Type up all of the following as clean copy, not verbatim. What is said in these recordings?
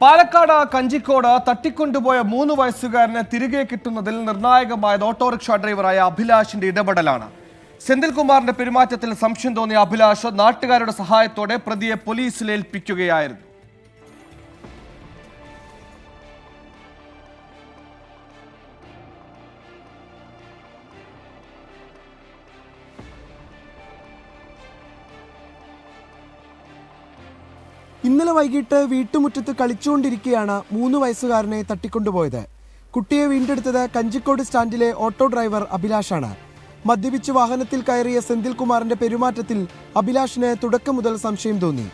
പാലക്കാട് കഞ്ചിക്കോട് തട്ടിക്കൊണ്ടുപോയ 3 വയസ്സുകാരനെ തിരികെ കിട്ടുന്നതിൽ നിർണായകമായത് ഓട്ടോറിക്ഷ ഡ്രൈവറായ അഭിലാഷിന്റെ ഇടപെടലാണ്. സെന്തിൽകുമാറിന്റെ പെരുമാറ്റത്തിൽ സംശയം തോന്നിയ അഭിലാഷ് നാട്ടുകാരുടെ സഹായത്തോടെ പ്രതിയെ പോലീസിൽ ഏൽപ്പിക്കുകയായിരുന്നു. ഇന്നലെ വൈകിട്ട് വീട്ടുമുറ്റത്ത് കളിച്ചുകൊണ്ടിരിക്കെയാണ് 3 വയസ്സുകാരനെ തട്ടിക്കൊണ്ടുപോയത്. കുട്ടിയെ വീണ്ടെടുത്തത് കഞ്ചിക്കോട് സ്റ്റാൻഡിലെ ഓട്ടോ ഡ്രൈവർ അഭിലാഷാണ്. മദ്യപിച്ച് വാഹനത്തിൽ കയറിയ സെന്തിൽകുമാറിന്റെ പെരുമാറ്റത്തിൽ അഭിലാഷിന് തുടക്കം മുതൽ സംശയം തോന്നി.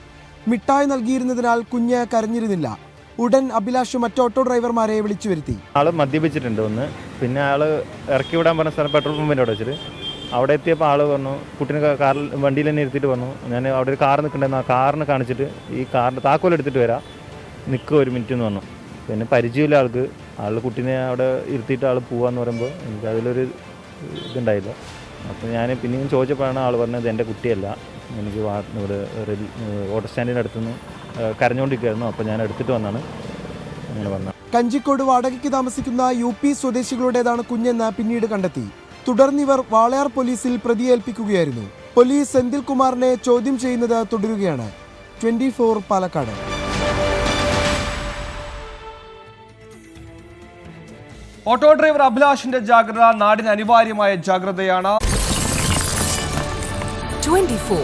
മിഠായി നൽകിയിരുന്നതിനാൽ കുഞ്ഞ് കരഞ്ഞിരുന്നില്ല. ഉടൻ അഭിലാഷ് മറ്റ് ഓട്ടോ ഡ്രൈവർമാരെ വിളിച്ചു വരുത്തി. ആള് മദ്യപിച്ചിട്ടുണ്ട് ഒന്ന്, പിന്നെ ആള് ഇറക്കി വിടാൻ പറഞ്ഞ സ്ഥലം പെട്രോൾ പമ്പിൻ്റെ അവിടെ വെച്ചിട്ട് അവിടെ എത്തിയപ്പോൾ ആൾ പറഞ്ഞു, കുട്ടീനെ കാറിൽ വണ്ടിയിൽ തന്നെ ഇരുത്തിയിട്ട് പറഞ്ഞു, ഞാൻ അവിടെ ഒരു കാർ നിൽക്കണ്ടെന്ന് ആ കാറിന് കാണിച്ചിട്ട് ഈ കാറിൻ്റെ താക്കോൽ എടുത്തിട്ട് വരാം, നിൽക്കുക 1 മിനിറ്റ് എന്ന് പറഞ്ഞു. പിന്നെ പരിചയമില്ല ആൾ കുട്ടീനെ അവിടെ ഇരുത്തിയിട്ട് ആൾ പോവാന്ന് പറയുമ്പോൾ എനിക്ക് അതിലൊരു ഇതുണ്ടായില്ല. അപ്പോൾ ഞാൻ പിന്നെയും ചോദിച്ചപ്പോഴാണ് ആൾ പറഞ്ഞത് എൻ്റെ കുട്ടിയല്ല, എനിക്ക് ഇവിടെ ഓട്ടോ സ്റ്റാൻഡിൻ്റെ അടുത്തുനിന്ന് കരഞ്ഞുകൊണ്ടിരിക്കുകയായിരുന്നു, അപ്പോൾ ഞാൻ എടുത്തിട്ട് വന്നാണ് അങ്ങനെ പറഞ്ഞത്. കഞ്ചിക്കോട് വാടകയ്ക്ക് താമസിക്കുന്ന UP സ്വദേശികളുടേതാണ് കുഞ്ഞെന്ന് പിന്നീട് കണ്ടെത്തി. തുടർന്നിവർ വാളയാർ പോലീസിൽ പ്രതിയേൽപ്പിക്കുകയായിരുന്നു. പോലീസ് സെന്തിൽകുമാറിനെ ചോദ്യം ചെയ്യുന്നത് തുടരുകയാണ്. 24 പാലക്കാട്. ഓട്ടോ ഡ്രൈവർ അഭിലാഷിന്റെ ജാഗ്രത നാടിന് അനിവാര്യമായ ജാഗ്രതയാണ്. 24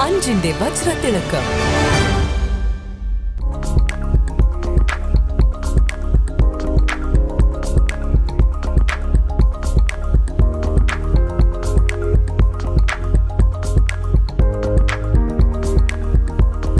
അഞ്ചിന്റെ വജ്രത്തിളക്കം.